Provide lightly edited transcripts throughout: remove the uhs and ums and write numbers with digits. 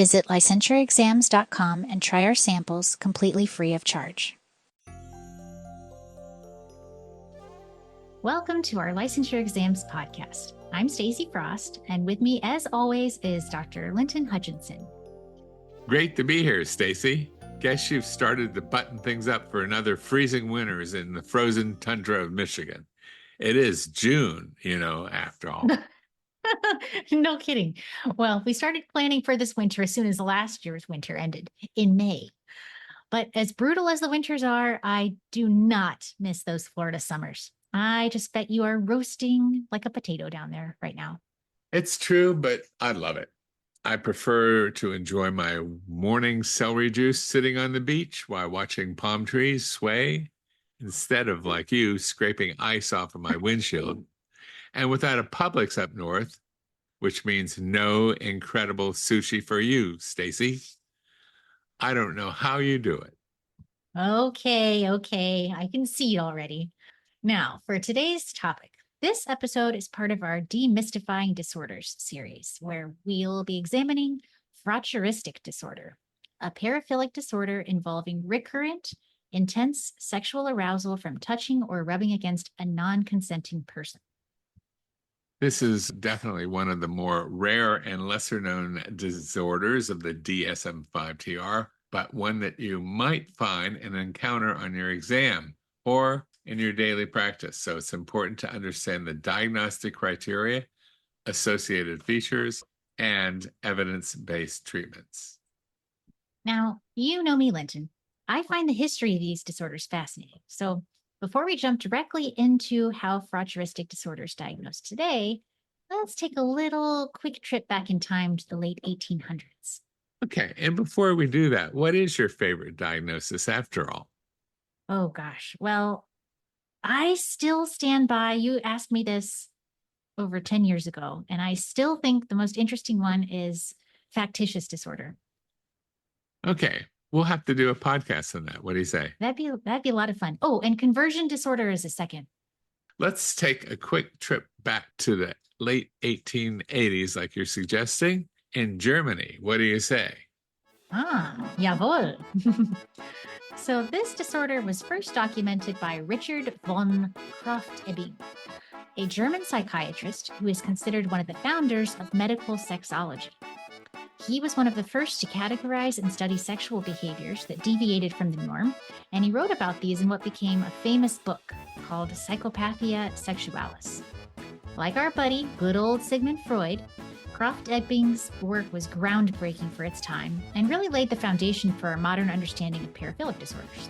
Visit licensureexams.com and try our samples completely free of charge. Welcome to our Licensure Exams podcast. I'm Stacy Frost, and with me, as always, is Dr. Linton Hutchinson. Great to be here, Stacy. Guess you've started to button things up for another freezing winters in the frozen tundra of Michigan. It is June, after all. No kidding. Well, we started planning for this winter as soon as last year's winter ended in May. But as brutal as the winters are, I do not miss those Florida summers. I just bet you are roasting like a potato down there right now. It's true, but I love it. I prefer to enjoy my morning celery juice sitting on the beach while watching palm trees sway instead of, like you, scraping ice off of my windshield. And without a Publix up north, which means no incredible sushi for you, Stacy. I don't know how you do it. Okay. I can see it already. Now, for today's topic. This episode is part of our Demystifying Disorders series, where we'll be examining Frotteuristic disorder, a paraphilic disorder involving recurrent, intense sexual arousal from touching or rubbing against a non-consenting person. This is definitely one of the more rare and lesser-known disorders of the DSM-5-TR, but one that you might find and encounter on your exam or in your daily practice. So it's important to understand the diagnostic criteria, associated features, and evidence-based treatments. Now, you know me, Linton. I find the history of these disorders fascinating. So before we jump directly into how Frotteuristic disorder is diagnosed today, let's take a little quick trip back in time to the late 1800s. Okay, and before we do that, what is your favorite diagnosis after all? Oh, gosh. Well, I still stand by, you asked me this over 10 years ago, and I still think the most interesting one is factitious disorder. Okay, we'll have to do a podcast on that. What do you say? That'd be a lot of fun. Oh, and conversion disorder is a second. Let's take a quick trip back to the late 1880s, like you're suggesting, in Germany. What do you say? Jawohl. So this disorder was first documented by Richard von Krafft-Ebing, a German psychiatrist who is considered one of the founders of medical sexology. He was one of the first to categorize and study sexual behaviors that deviated from the norm, and he wrote about these in what became a famous book called Psychopathia Sexualis. Like our buddy, good old Sigmund Freud, Krafft-Ebing's work was groundbreaking for its time and really laid the foundation for our modern understanding of paraphilic disorders.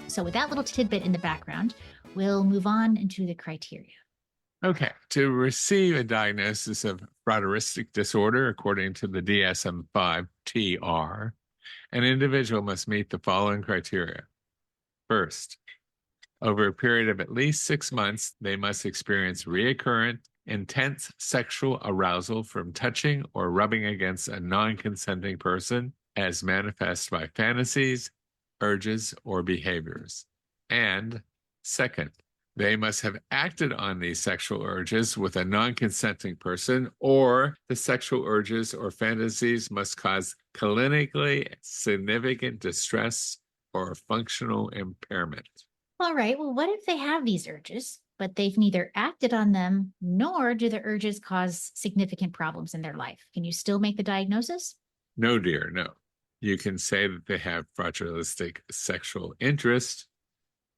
So with that little tidbit in the background, we'll move on into the criteria. Okay, to receive a diagnosis of Frotteuristic disorder, according to the DSM-5-TR, an individual must meet the following criteria. First, over a period of at least 6 months, they must experience recurrent, intense sexual arousal from touching or rubbing against a non-consenting person as manifest by fantasies, urges, or behaviors. And second, they must have acted on these sexual urges with a non-consenting person, or the sexual urges or fantasies must cause clinically significant distress or functional impairment. All right, well, what if they have these urges, but they've neither acted on them, nor do the urges cause significant problems in their life? Can you still make the diagnosis? No, dear, no. You can say that they have Frotteuristic sexual interest,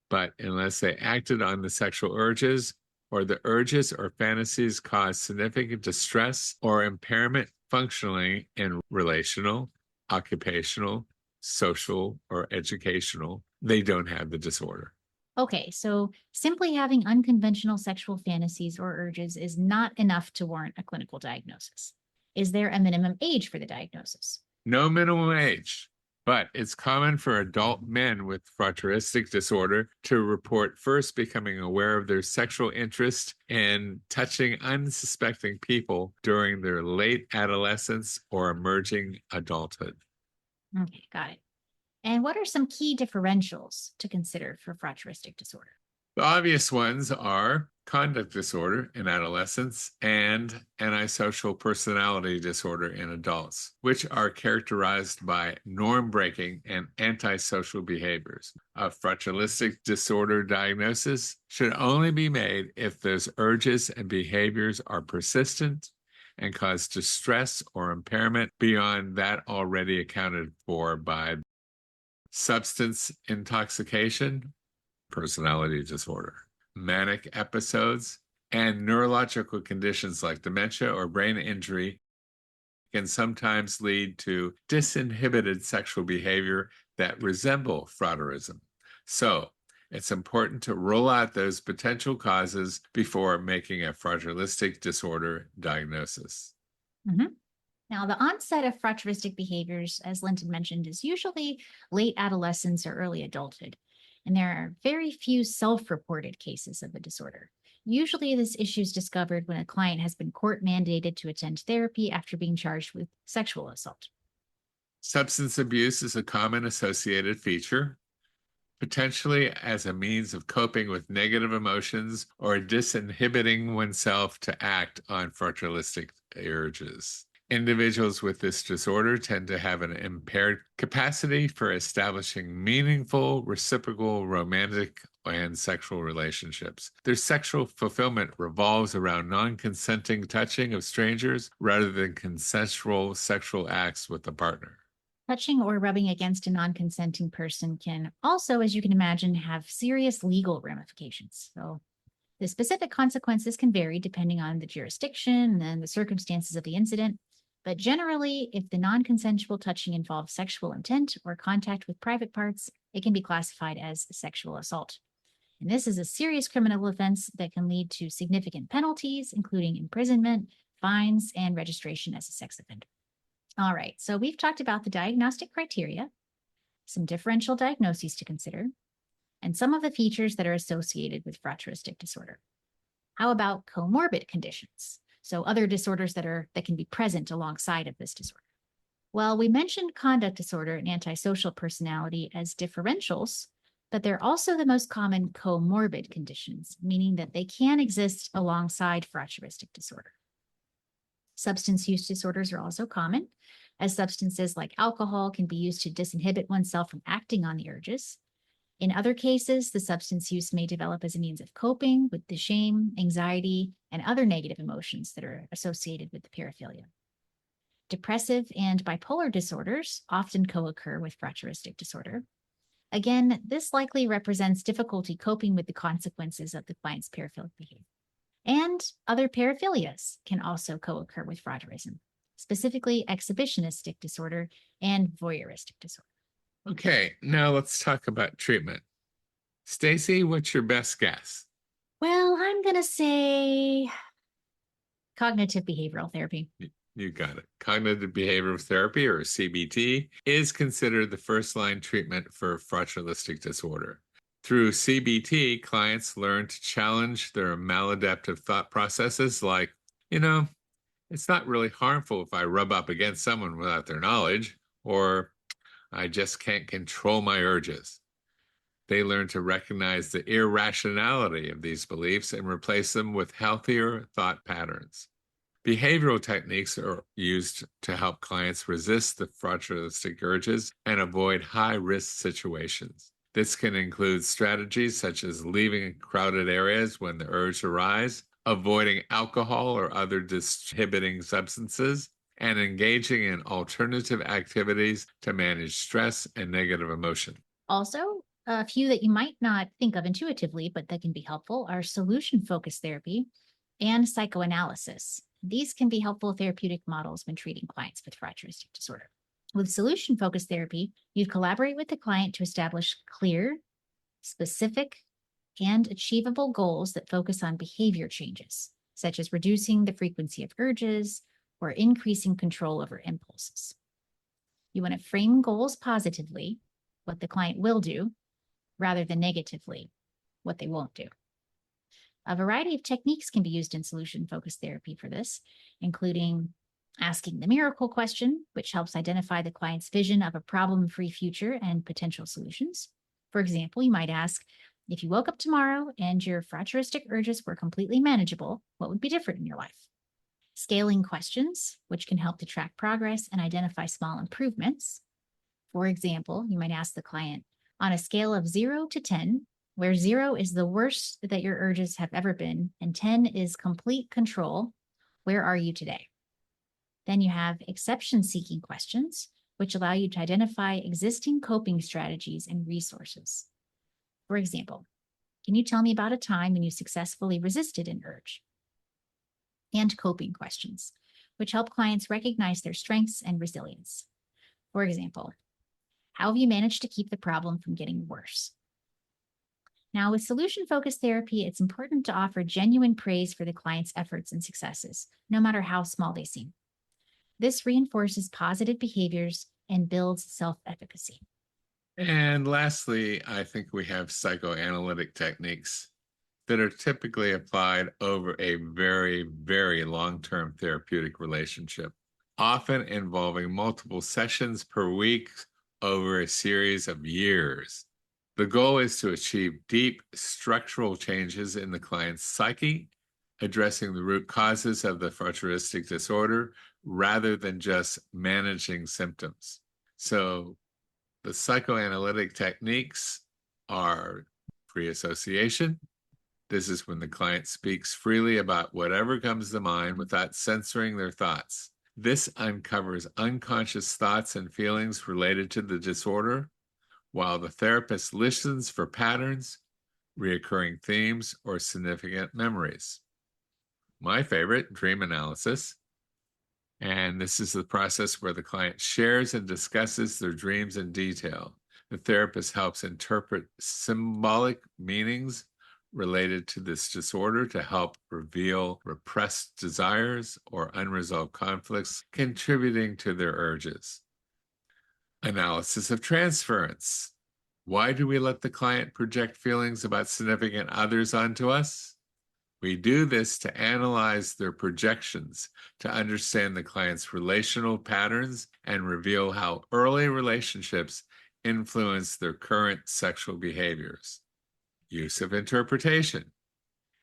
but unless they acted on the sexual urges, or the urges or fantasies cause significant distress or impairment functionally in relational, occupational, social, or educational, they don't have the disorder. Okay, so simply having unconventional sexual fantasies or urges is not enough to warrant a clinical diagnosis. Is there a minimum age for the diagnosis? No minimum age, but it's common for adult men with Frotteuristic disorder to report first becoming aware of their sexual interest in touching unsuspecting people during their late adolescence or emerging adulthood. Okay, got it. And what are some key differentials to consider for Frotteuristic disorder? The obvious ones are conduct disorder in adolescents and antisocial personality disorder in adults, which are characterized by norm breaking and antisocial behaviors. A Frotteuristic disorder diagnosis should only be made if those urges and behaviors are persistent and cause distress or impairment beyond that already accounted for by substance intoxication, personality disorder, manic episodes, and neurological conditions like dementia or brain injury can sometimes lead to disinhibited sexual behavior that resemble Frotteurism. So, it's important to rule out those potential causes before making a Frotteuristic disorder diagnosis. Mhm. Now, the onset of Frotteuristic behaviors, as Linton mentioned, is usually late adolescence or early adulthood, and there are very few self-reported cases of the disorder. Usually, this issue is discovered when a client has been court mandated to attend therapy after being charged with sexual assault. Substance abuse is a common associated feature, potentially as a means of coping with negative emotions or disinhibiting oneself to act on Frotteuristic urges. Individuals with this disorder tend to have an impaired capacity for establishing meaningful, reciprocal, romantic, and sexual relationships. Their sexual fulfillment revolves around non-consenting touching of strangers rather than consensual sexual acts with a partner. Touching or rubbing against a non-consenting person can also, as you can imagine, have serious legal ramifications. So the specific consequences can vary depending on the jurisdiction and the circumstances of the incident. But generally, if the non-consensual touching involves sexual intent or contact with private parts, it can be classified as sexual assault. And this is a serious criminal offense that can lead to significant penalties, including imprisonment, fines, and registration as a sex offender. All right, so we've talked about the diagnostic criteria, some differential diagnoses to consider, and some of the features that are associated with Frotteuristic disorder. How about comorbid conditions? So other disorders that can be present alongside of this disorder. Well, we mentioned conduct disorder and antisocial personality as differentials, but they're also the most common comorbid conditions, meaning that they can exist alongside Frotteuristic disorder. Substance use disorders are also common, as substances like alcohol can be used to disinhibit oneself from acting on the urges. In other cases, the substance use may develop as a means of coping with the shame, anxiety, and other negative emotions that are associated with the paraphilia. Depressive and bipolar disorders often co-occur with Frotteuristic disorder. Again, this likely represents difficulty coping with the consequences of the client's paraphilic behavior. And other paraphilias can also co-occur with Frotteurism, specifically exhibitionistic disorder and voyeuristic disorder. Okay, now let's talk about treatment. Stacy, what's your best guess? Well, I'm going to say cognitive behavioral therapy. You got it. Cognitive behavioral therapy, or CBT, is considered the first-line treatment for Frotteuristic disorder. Through CBT, clients learn to challenge their maladaptive thought processes like, it's not really harmful if I rub up against someone without their knowledge, or I just can't control my urges. They learn to recognize the irrationality of these beliefs and replace them with healthier thought patterns. Behavioral techniques are used to help clients resist the Frotteuristic urges and avoid high-risk situations. This can include strategies such as leaving crowded areas when the urge arises, avoiding alcohol or other disinhibiting substances, and engaging in alternative activities to manage stress and negative emotion. Also, a few that you might not think of intuitively, but that can be helpful are solution-focused therapy and psychoanalysis. These can be helpful therapeutic models when treating clients with Frotteuristic disorder. With solution-focused therapy, you collaborate with the client to establish clear, specific, and achievable goals that focus on behavior changes, such as reducing the frequency of urges or increasing control over impulses. You want to frame goals positively, what the client will do, rather than negatively, what they won't do. A variety of techniques can be used in solution-focused therapy for this, including asking the miracle question, which helps identify the client's vision of a problem-free future and potential solutions. For example, you might ask, If you woke up tomorrow and your Frotteuristic urges were completely manageable, what would be different in your life? Scaling questions, which can help to track progress and identify small improvements. For example, you might ask the client, on a scale of 0 to 10, where 0 is the worst that your urges have ever been and 10 is complete control, where are you today? Then you have exception-seeking questions, which allow you to identify existing coping strategies and resources. For example, can you tell me about a time when you successfully resisted an urge? And coping questions, which help clients recognize their strengths and resilience. For example, how have you managed to keep the problem from getting worse? Now, with solution-focused therapy, it's important to offer genuine praise for the client's efforts and successes, no matter how small they seem. This reinforces positive behaviors and builds self-efficacy. And lastly, I think we have psychoanalytic techniques that are typically applied over a very, very long-term therapeutic relationship, often involving multiple sessions per week over a series of years. The goal is to achieve deep structural changes in the client's psyche, addressing the root causes of the Frotteuristic disorder rather than just managing symptoms. So the psychoanalytic techniques are free association. This is when the client speaks freely about whatever comes to mind without censoring their thoughts. This uncovers unconscious thoughts and feelings related to the disorder, while the therapist listens for patterns, recurring themes, or significant memories. My favorite, dream analysis. And this is the process where the client shares and discusses their dreams in detail. The therapist helps interpret symbolic meanings related to this disorder to help reveal repressed desires or unresolved conflicts contributing to their urges. Analysis of transference. Why do we let the client project feelings about significant others onto us? We do this to analyze their projections, to understand the client's relational patterns and reveal how early relationships influence their current sexual behaviors. Use of interpretation.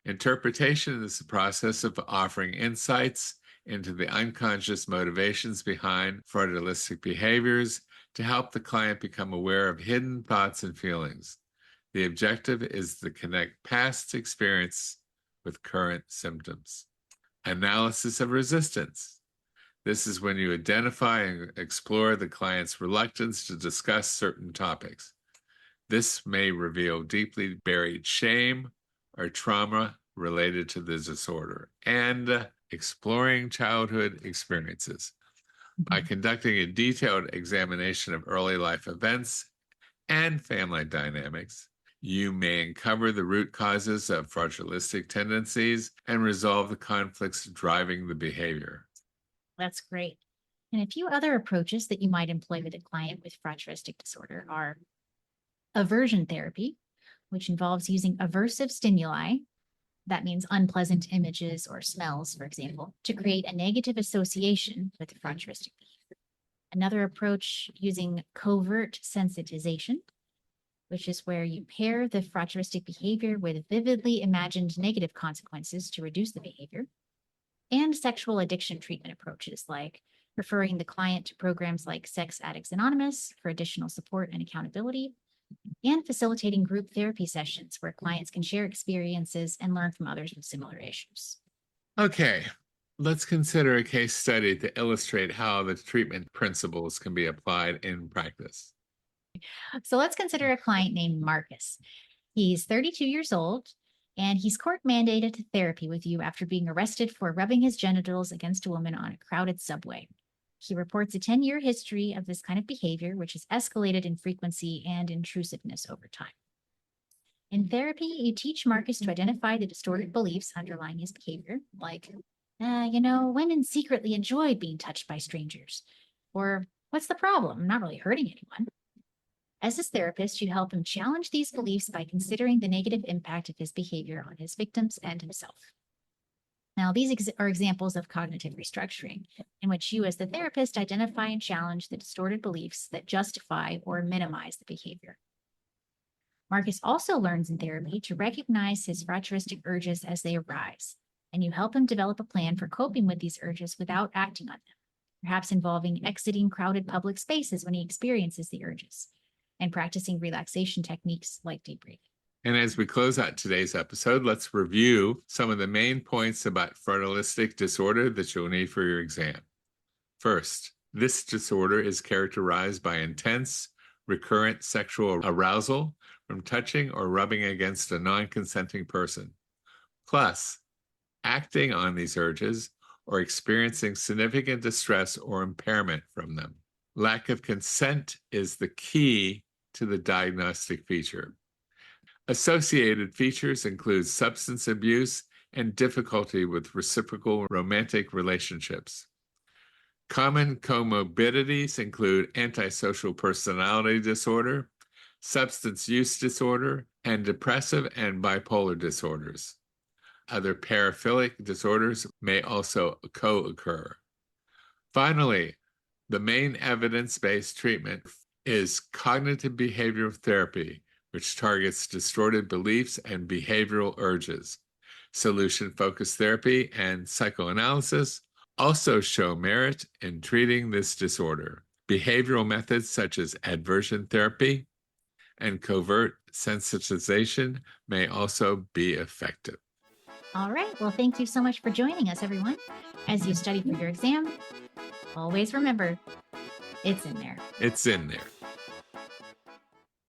Interpretation is the process of offering insights into the unconscious motivations behind Frotteuristic behaviors to help the client become aware of hidden thoughts and feelings. The objective is to connect past experience with current symptoms. Analysis of resistance. This is when you identify and explore the client's reluctance to discuss certain topics. This may reveal deeply buried shame or trauma related to the disorder. And exploring childhood experiences. By conducting a detailed examination of early life events and family dynamics, you may uncover the root causes of Frotteuristic tendencies and resolve the conflicts driving the behavior. That's great. And a few other approaches that you might employ with a client with Frotteuristic disorder are aversion therapy, which involves using aversive stimuli, that means unpleasant images or smells, for example, to create a negative association with the Frotteuristic behavior. Another approach using covert sensitization, which is where you pair the Frotteuristic behavior with vividly imagined negative consequences to reduce the behavior. And sexual addiction treatment approaches like referring the client to programs like Sex Addicts Anonymous for additional support and accountability, and facilitating group therapy sessions where clients can share experiences and learn from others with similar issues. Okay, let's consider a case study to illustrate how the treatment principles can be applied in practice. So let's consider a client named Marcus. He's 32 years old, and he's court mandated to therapy with you after being arrested for rubbing his genitals against a woman on a crowded subway. He reports a 10-year history of this kind of behavior, which has escalated in frequency and intrusiveness over time. In therapy, you teach Marcus to identify the distorted beliefs underlying his behavior, like, women secretly enjoy being touched by strangers. Or, what's the problem? I'm not really hurting anyone. As his therapist, you help him challenge these beliefs by considering the negative impact of his behavior on his victims and himself. Now, these are examples of cognitive restructuring, in which you as the therapist identify and challenge the distorted beliefs that justify or minimize the behavior. Marcus also learns in therapy to recognize his frotteuristic urges as they arise, and you help him develop a plan for coping with these urges without acting on them, perhaps involving exiting crowded public spaces when he experiences the urges, and practicing relaxation techniques like deep breathing. And as we close out today's episode, let's review some of the main points about frotteuristic disorder that you'll need for your exam. First, this disorder is characterized by intense, recurrent sexual arousal from touching or rubbing against a non-consenting person, plus acting on these urges or experiencing significant distress or impairment from them. Lack of consent is the key to the diagnostic feature. Associated features include substance abuse and difficulty with reciprocal romantic relationships. Common comorbidities include antisocial personality disorder, substance use disorder, and depressive and bipolar disorders. Other paraphilic disorders may also co-occur. Finally, the main evidence-based treatment is cognitive behavioral therapy, which targets distorted beliefs and behavioral urges. Solution-focused therapy and psychoanalysis also show merit in treating this disorder. Behavioral methods such as aversion therapy and covert sensitization may also be effective. All right. Well, thank you so much for joining us, everyone. As you study for your exam, always remember, it's in there. It's in there.